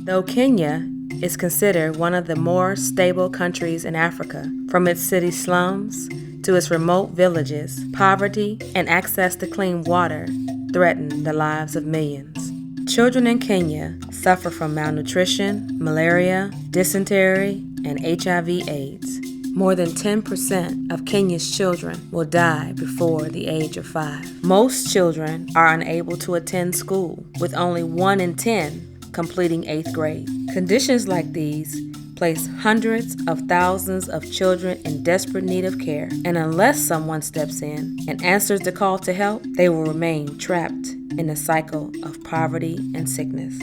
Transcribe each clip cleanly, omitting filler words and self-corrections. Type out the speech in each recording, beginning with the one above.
Though Kenya is considered one of the more stable countries in Africa, from its city slums to its remote villages, poverty and access to clean water threaten the lives of millions. Children in Kenya suffer from malnutrition, malaria, dysentery, and HIV/AIDS. More than 10% of Kenya's children will die before the age of 5. Most children are unable to attend school, with only 1 in 10 completing 8th grade. Conditions like these place hundreds of thousands of children in desperate need of care, and unless someone steps in and answers the call to help, they will remain trapped in a cycle of poverty and sickness.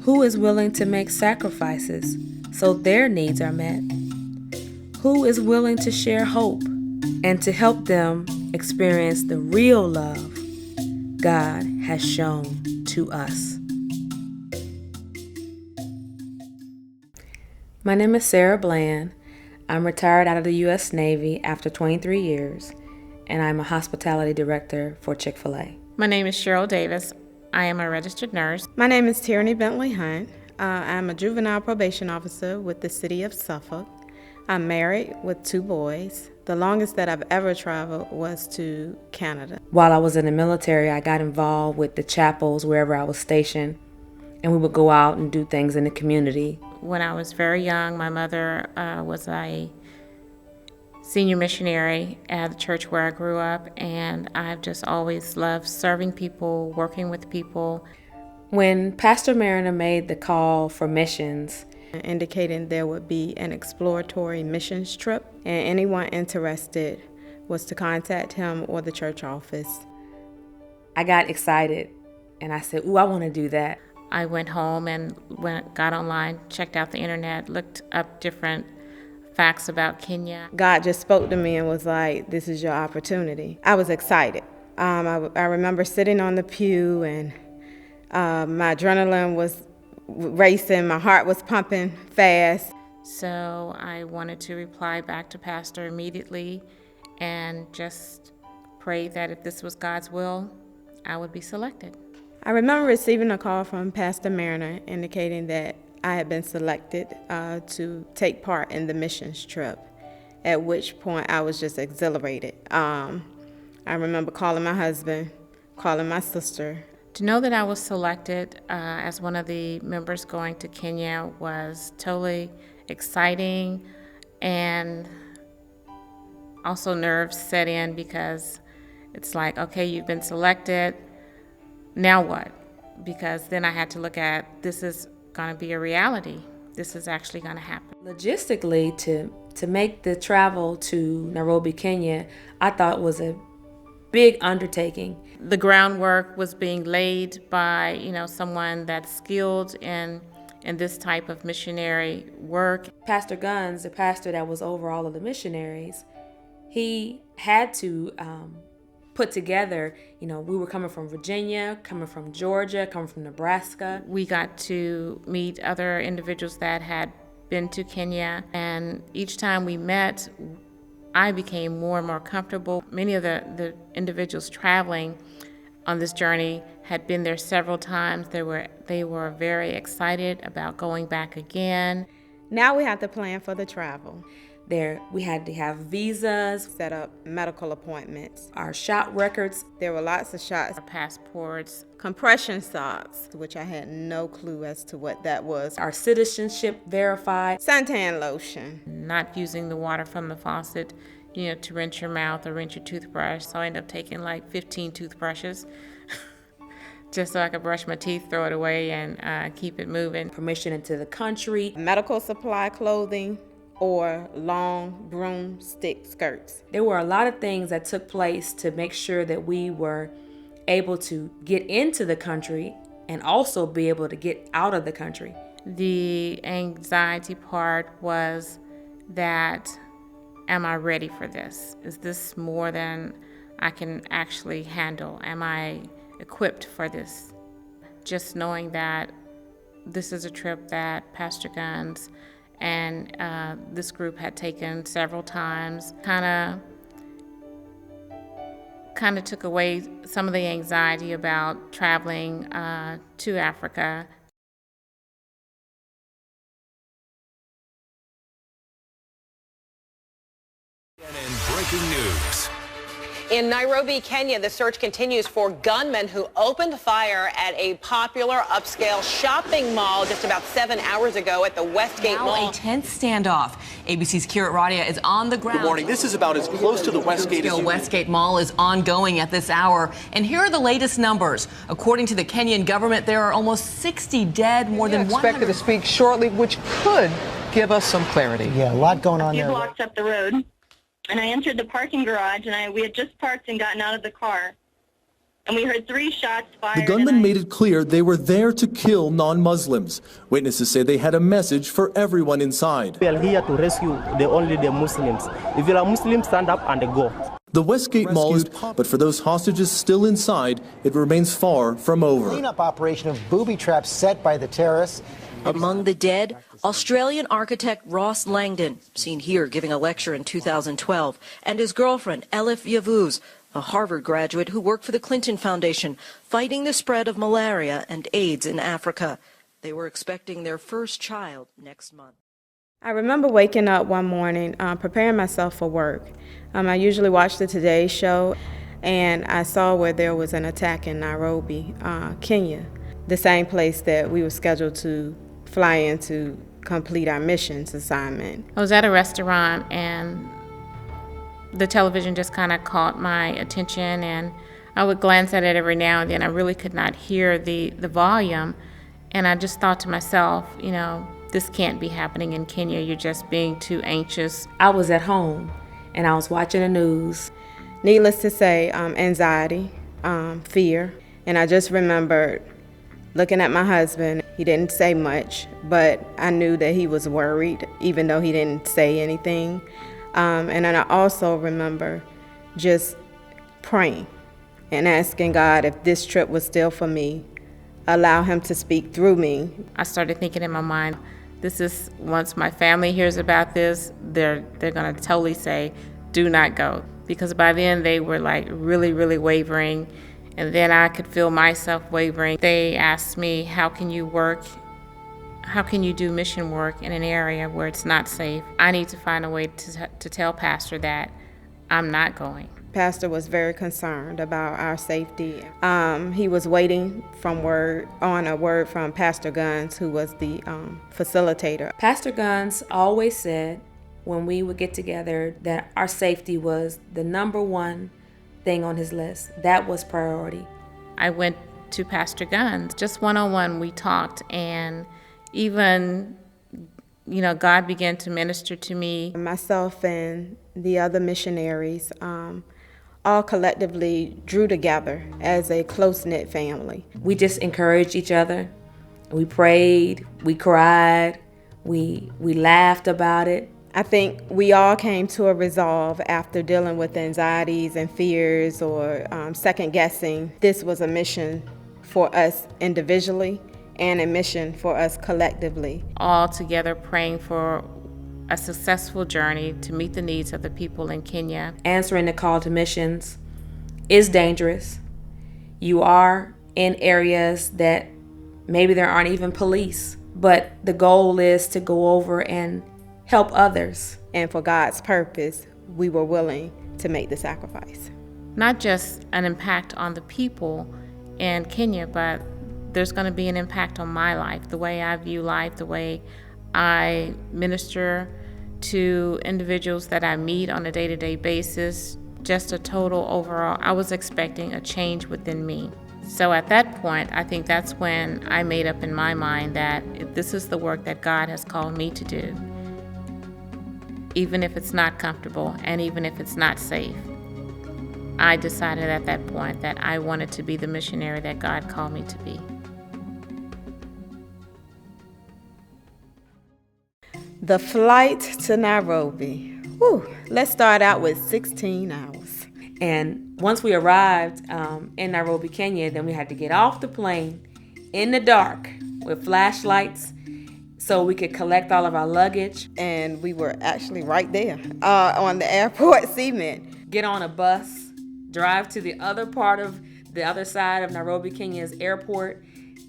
Who is willing to make sacrifices so their needs are met? Who is willing to share hope and to help them experience the real love God has shown to us? My name is Sarah Bland. I'm retired out of the U.S. Navy after 23 years, and I'm a hospitality director for Chick-fil-A. My name is Cheryl Davis. I am a registered nurse. My name is Tierney Bentley Hunt. I'm a juvenile probation officer with the city of Suffolk. I'm married with 2 boys. The longest that I've ever traveled was to Canada. While I was in the military, I got involved with the chapels wherever I was stationed, and we would go out and do things in the community. When I was very young, my mother was a senior missionary at the church where I grew up, and I've just always loved serving people, working with people. When Pastor Mariner made the call for missions, indicating there would be an exploratory missions trip, and anyone interested was to contact him or the church office. I got excited, and I said, "Ooh, I want to do that." I went home and got online, checked out the internet, looked up different facts about Kenya. God just spoke to me and was like, "This is your opportunity." I was excited. I remember sitting on the pew, and my adrenaline was racing, my heart was pumping fast. So I wanted to reply back to Pastor immediately and just pray that if this was God's will, I would be selected. I remember receiving a call from Pastor Mariner indicating that I had been selected to take part in the missions trip, at which point I was just exhilarated. I remember calling my husband, calling my sister. To know that I was selected as one of the members going to Kenya was totally exciting, and also nerves set in because it's like, okay, you've been selected, now what? Because then I had to look at, this is going to be a reality. This is actually going to happen. Logistically, to make the travel to Nairobi, Kenya, I thought was a big undertaking. The groundwork was being laid by, someone that's skilled in this type of missionary work. Pastor Guns, the pastor that was over all of the missionaries, he had to put together, we were coming from Virginia, coming from Georgia, coming from Nebraska. We got to meet other individuals that had been to Kenya, and each time we met, I became more and more comfortable. Many of the individuals traveling on this journey had been there several times. They were very excited about going back again. Now we have to plan for the travel. We had to have visas, set up medical appointments, our shot records. There were lots of shots. Our passports. Compression socks, which I had no clue as to what that was. Our citizenship verified. Suntan lotion. Not using the water from the faucet, to rinse your mouth or rinse your toothbrush. So I ended up taking like 15 toothbrushes just so I could brush my teeth, throw it away, and keep it moving. Permission into the country. Medical supply clothing, or long broomstick skirts. There were a lot of things that took place to make sure that we were able to get into the country and also be able to get out of the country. The anxiety part was that, am I ready for this? Is this more than I can actually handle? Am I equipped for this? Just knowing that this is a trip that Pastor Guns and this group had taken several times, kind of took away some of the anxiety about traveling to Africa. breaking news. In Nairobi, Kenya, the search continues for gunmen who opened fire at a popular upscale shopping mall just about 7 hours ago at the Westgate now Mall. A tense standoff. ABC's Kirat Radia is on the ground. Good morning. This is about as close to the Westgate as Westgate Mall is ongoing at this hour. And here are the latest numbers. According to the Kenyan government, there are almost 60 dead, more than 100. Expected to speak shortly, which could give us some clarity. Yeah, a lot going on A few there. blocks up the road, and I entered the parking garage, and we had just parked and gotten out of the car, and we heard 3 shots fired. The gunmen made it clear they were there to kill non-Muslims. Witnesses say they had a message for everyone inside. We are here to rescue only the Muslims. If you are Muslim, stand up and go. The Westgate Mall is, but for those hostages still inside, it remains far from over. Cleanup operation of booby traps set by the terrorists. Among the dead, Australian architect Ross Langdon, seen here giving a lecture in 2012, and his girlfriend, Elif Yavuz, a Harvard graduate who worked for the Clinton Foundation, fighting the spread of malaria and AIDS in Africa. They were expecting their first child next month. I remember waking up one morning, preparing myself for work. I usually watch the Today Show, and I saw where there was an attack in Nairobi, Kenya, the same place that we were scheduled to fly in to complete our missions assignment. I was at a restaurant, and the television just kind of caught my attention, and I would glance at it every now and then. I really could not hear the volume, and I just thought to myself, you know, this can't be happening in Kenya. You're just being too anxious. I was at home, and I was watching the news. Needless to say, anxiety, fear, and I just remembered looking at my husband. He didn't say much, but I knew that he was worried, even though he didn't say anything. And then I also remember just praying and asking God if this trip was still for me, allow him to speak through me. I started thinking in my mind, this is, once my family hears about this, they're gonna totally say, do not go. Because by then they were like really, really wavering. And then I could feel myself wavering. They asked me, how can you do mission work in an area where it's not safe? I need to find a way to tell Pastor that I'm not going. Pastor was very concerned about our safety. He was waiting on a word from Pastor Guns, who was the facilitator. Pastor Guns always said when we would get together that our safety was the number one thing on his list. That was priority. I went to Pastor Guns, just one-on-one we talked, and even, you know, God began to minister to me. Myself and the other missionaries all collectively drew together as a close-knit family. We just encouraged each other. We prayed, we cried, we laughed about it. I think we all came to a resolve after dealing with anxieties and fears or second guessing. This was a mission for us individually and a mission for us collectively. All together praying for a successful journey to meet the needs of the people in Kenya. Answering the call to missions is dangerous. You are in areas that maybe there aren't even police, but the goal is to go over and help others. And for God's purpose, we were willing to make the sacrifice. Not just an impact on the people in Kenya, but there's going to be an impact on my life, the way I view life, the way I minister to individuals that I meet on a day-to-day basis, just a total overall. I was expecting a change within me. So at that point, I think that's when I made up in my mind that this is the work that God has called me to do. Even if it's not comfortable and even if it's not safe. I decided at that point that I wanted to be the missionary that God called me to be. The flight to Nairobi. Whew, let's start out with 16 hours. And once we arrived in Nairobi, Kenya, then we had to get off the plane in the dark with flashlights so we could collect all of our luggage. And we were actually right there on the airport cement. Get on a bus, drive to the other side of Nairobi, Kenya's airport,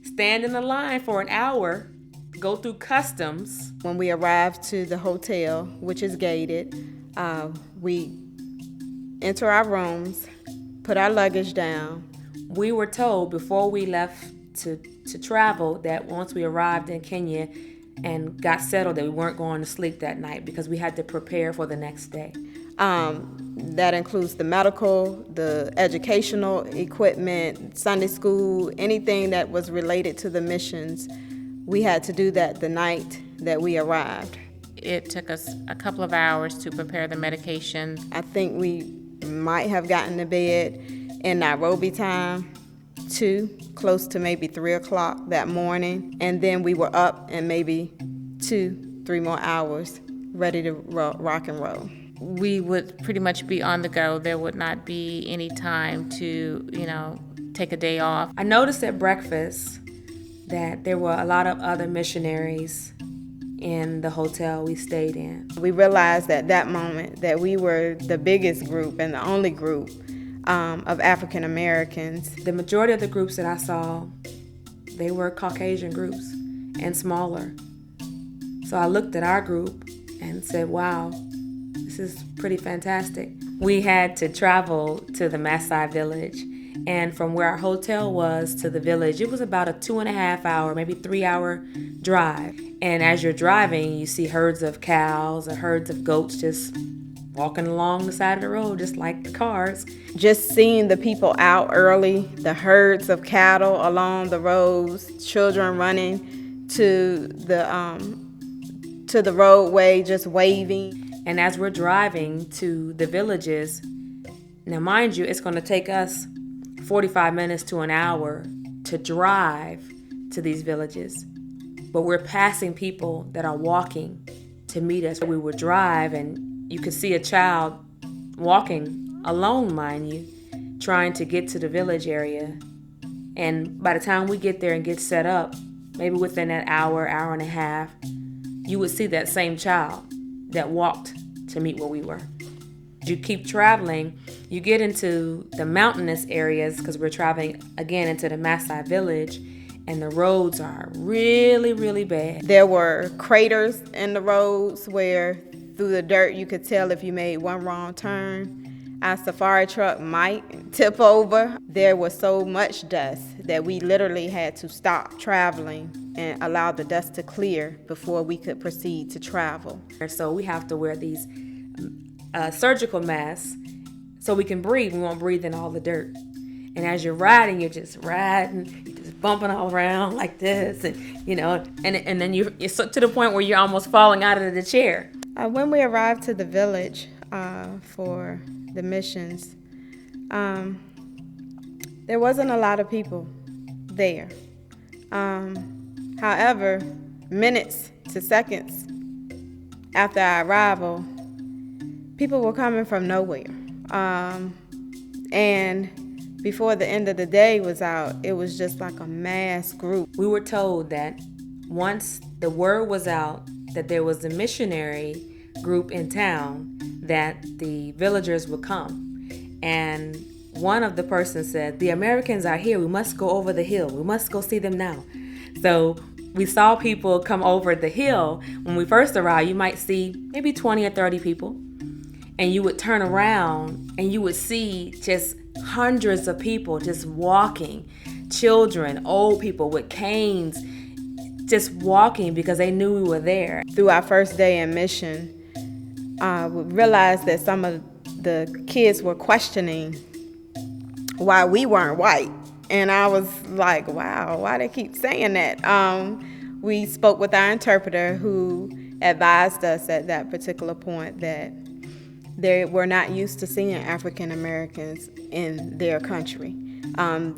stand in the line for an hour, go through customs. When we arrived to the hotel, which is gated, we enter our rooms, put our luggage down. We were told before we left to travel that once we arrived in Kenya and got settled that we weren't going to sleep that night because we had to prepare for the next day. That includes the medical, the educational equipment, Sunday school, anything that was related to the missions. We had to do that the night that we arrived. It took us a couple of hours to prepare the medication. I think we might have gotten to bed in Nairobi time, close to maybe 3 o'clock that morning. And then we were up in maybe 2-3 more hours, ready to rock and roll. We would pretty much be on the go. There would not be any time to, take a day off. I noticed at breakfast that there were a lot of other missionaries in the hotel we stayed in. We realized at that moment that we were the biggest group and the only group of African Americans. The majority of the groups that I saw, they were Caucasian groups and smaller. So I looked at our group and said, wow, this is pretty fantastic. We had to travel to the Maasai village, and from where our hotel was to the village, it was about a 2.5 hour, maybe 3 hour drive. And as you're driving, you see herds of cows or herds of goats just walking along the side of the road, just like the cars. Just seeing the people out early, the herds of cattle along the roads, children running to the roadway, just waving. And as we're driving to the villages, now mind you, it's going to take us 45 minutes to an hour to drive to these villages. But we're passing people that are walking to meet us. We would drive and you could see a child walking alone, mind you, trying to get to the village area. And by the time we get there and get set up, maybe within that hour and a half, you would see that same child that walked to meet where we were. You keep traveling, you get into the mountainous areas because we're traveling again into the Maasai village, and the roads are really, really bad. There were craters in the roads where through the dirt you could tell if you made one wrong turn. Our safari truck might tip over. There was so much dust that we literally had to stop traveling and allow the dust to clear before we could proceed to travel. So we have to wear these surgical masks so we can breathe. We won't breathe in all the dirt. And as you're riding, you're just bumping all around like this, and and then you're so to the point where you're almost falling out of the chair. When we arrived to the village for the missions, there wasn't a lot of people there. However, minutes to seconds after our arrival, people were coming from nowhere. And before the end of the day was out, it was just like a mass group. We were told that once the word was out that there was a missionary group in town, that the villagers would come. And one of the persons said, "The Americans are here. We must go over the hill. We must go see them now." So we saw people come over the hill. When we first arrived, you might see maybe 20 or 30 people. And you would turn around and you would see just hundreds of people just walking, children, old people with canes, just walking because they knew we were there. Through our first day in mission, we realized that some of the kids were questioning why we weren't white. And I was like, wow, why they keep saying that? We spoke with our interpreter who advised us at that particular point that they were not used to seeing African Americans in their country.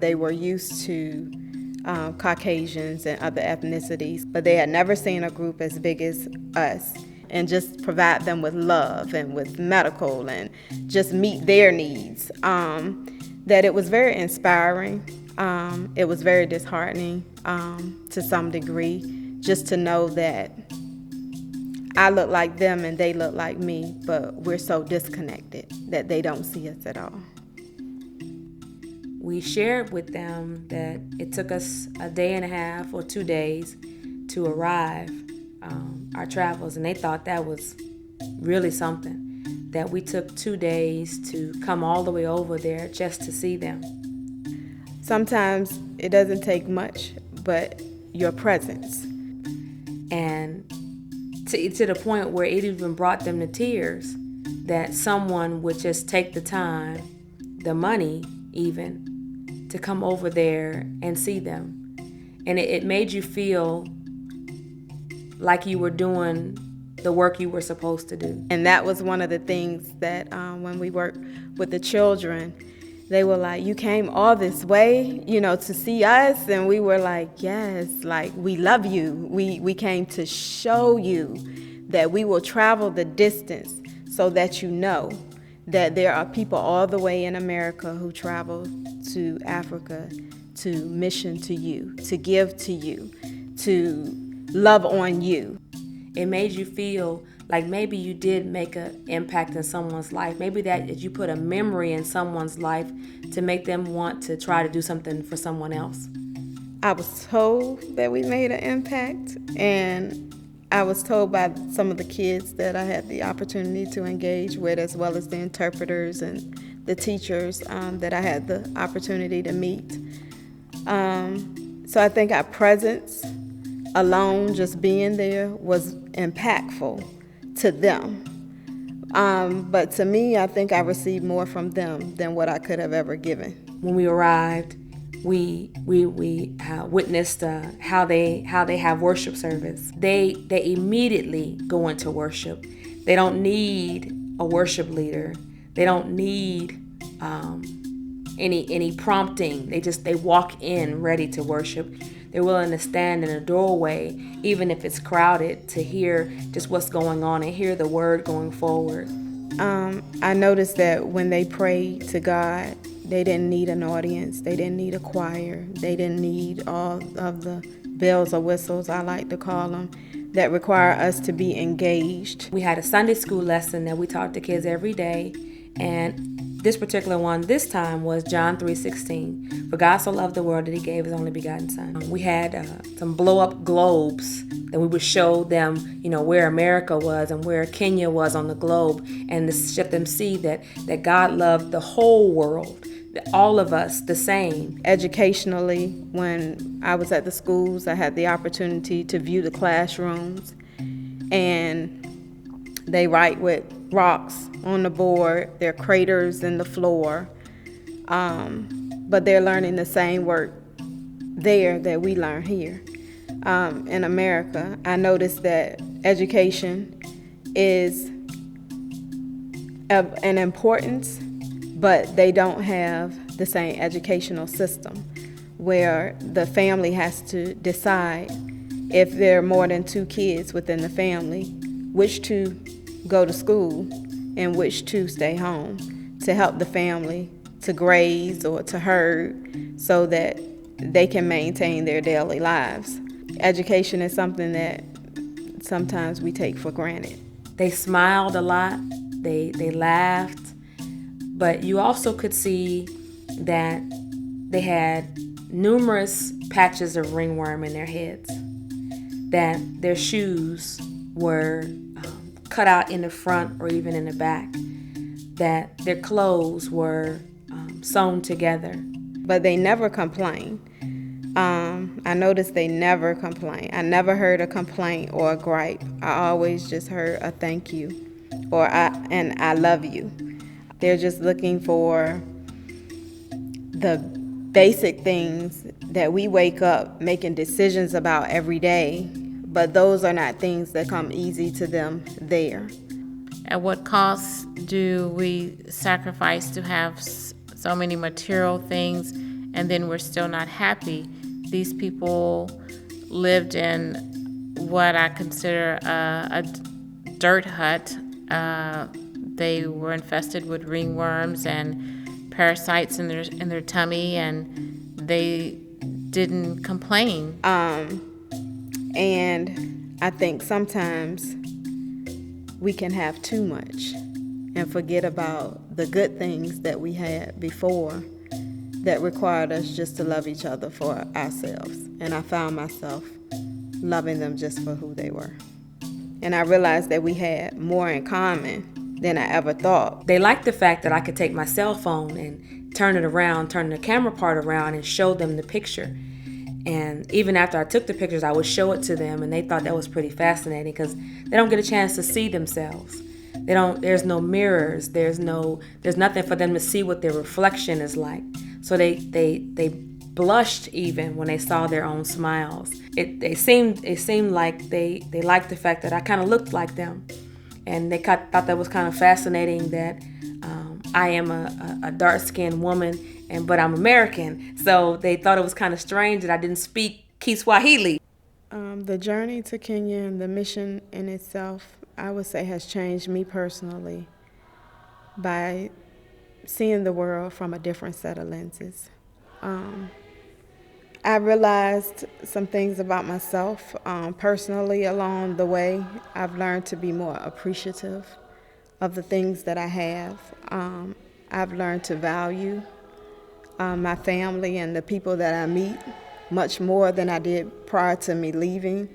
They were used to Caucasians and other ethnicities, but they had never seen a group as big as us, and just provide them with love and with medical and just meet their needs. That it was very inspiring. It was very disheartening to some degree, just to know that I look like them and they look like me, but we're so disconnected that they don't see us at all. We shared with them that it took us a day and a half or 2 days to arrive our travels, and they thought that was really something. that we took 2 days to come all the way over there just to see them. Sometimes it doesn't take much, but your presence. And to the point where it even brought them to tears that someone would just take the time, the money even, to come over there and see them. And it made you feel like you were doing the work you were supposed to do. And that was one of the things that when we worked with the children, they were like, you came all this way, to see us. And we were like, yes, like, we love you. We came to show you that we will travel the distance so that you know that there are people all the way in America who travel to Africa to mission to you, to give to you, to love on you. It made you feel like maybe you did make an impact in someone's life. Maybe that you put a memory in someone's life to make them want to try to do something for someone else. I was told that we made an impact, and I was told by some of the kids that I had the opportunity to engage with, as well as the interpreters and the teachers that I had the opportunity to meet. So I think our presence alone, just being there, was impactful to them. But to me, I think I received more from them than what I could have ever given. When we arrived, we witnessed how they have worship service. They immediately go into worship. They don't need a worship leader. They don't need any prompting. They walk in ready to worship. They're willing to stand in a doorway, even if it's crowded, to hear just what's going on and hear the word going forward. I noticed that when they prayed to God, they didn't need an audience. They didn't need a choir. They didn't need all of the bells or whistles, I like to call them, that require us to be engaged. We had a Sunday school lesson that we taught the kids every day, and this particular one this time was John 3:16. For God so loved the world that he gave his only begotten son. We had some blow-up globes that we would show them, where America was and where Kenya was on the globe, and to let them see that God loved the whole world, all of us the same. Educationally, when I was at the schools, I had the opportunity to view the classrooms, and they write with rocks on the board, there are craters in the floor, but they're learning the same work there that we learn here. In America, I noticed that education is of an importance, but they don't have the same educational system where the family has to decide, if there are more than 2 kids within the family, which to go to school and which to stay home to help the family to graze or to herd so that they can maintain their daily lives. Education is something that sometimes we take for granted. They smiled a lot, they laughed, but you also could see that they had numerous patches of ringworm in their heads, that their shoes were cut out in the front or even in the back, that their clothes were sewn together. But they never complained. I noticed they never complained. I never heard a complaint or a gripe. I always just heard a thank you or I love you. They're just looking for the basic things that we wake up making decisions about every day, but those are not things that come easy to them there. At what cost do we sacrifice to have so many material things, and then we're still not happy? These people lived in what I consider a dirt hut. They were infested with ringworms and parasites in their tummy, and they didn't complain. And I think sometimes we can have too much and forget about the good things that we had before that required us just to love each other for ourselves. And I found myself loving them just for who they were. And I realized that we had more in common than I ever thought. They liked the fact that I could take my cell phone and turn it around, turn the camera part around and show them the picture. And even after I took the pictures, I would show it to them, and they thought that was pretty fascinating because they don't get a chance to see themselves. There's no mirrors, there's nothing for them to see what their reflection is like. So they blushed even when they saw their own smiles. It seemed like they liked the fact that I kind of looked like them. And they thought that was kind of fascinating that I am a dark-skinned woman, but I'm American. So they thought it was kind of strange that I didn't speak Kiswahili. The journey to Kenya and the mission in itself, I would say, has changed me personally by seeing the world from a different set of lenses. I realized some things about myself personally along the way. I've learned to be more appreciative of the things that I have. I've learned to value my family and the people that I meet much more than I did prior to me leaving.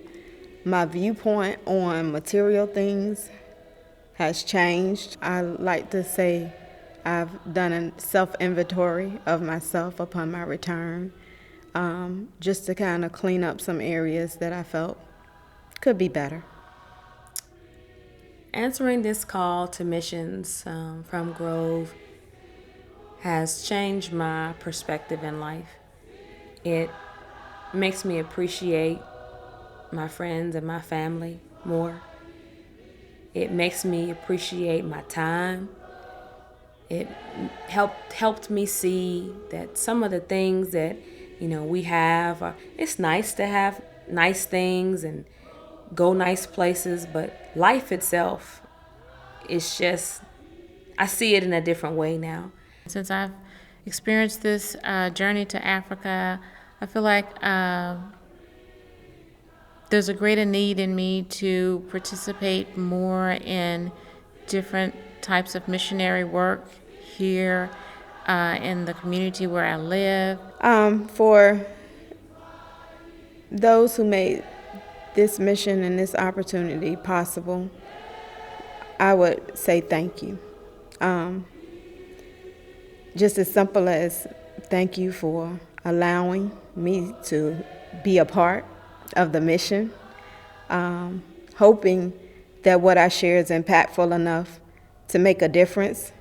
My viewpoint on material things has changed. I like to say I've done a self-inventory of myself upon my return, just to kind of clean up some areas that I felt could be better. Answering this call to missions from Grove has changed my perspective in life. It makes me appreciate my friends and my family more. It makes me appreciate my time. It helped me see that some of the things that we have, it's nice to have nice things and go nice places, but life itself is just, I see it in a different way now. Since I've experienced this journey to Africa, I feel like there's a greater need in me to participate more in different types of missionary work here in the community where I live. For those who made this mission and this opportunity possible, I would say thank you. Just as simple as thank you for allowing me to be a part of the mission, hoping that what I share is impactful enough to make a difference,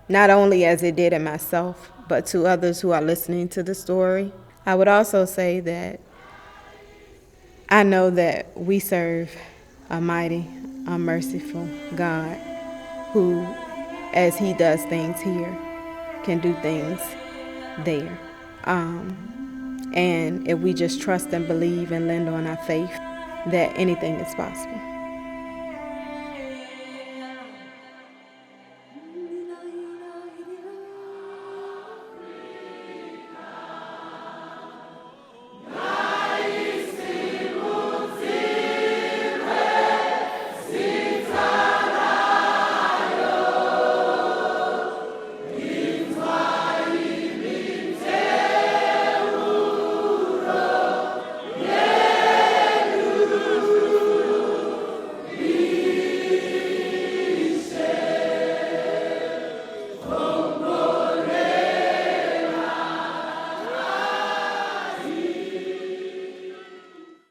not only as it did in myself, but to others who are listening to the story. I would also say that I know that we serve a mighty, a merciful God who, as he does things here, can do things there. And if we just trust and believe and lend on our faith, that anything is possible.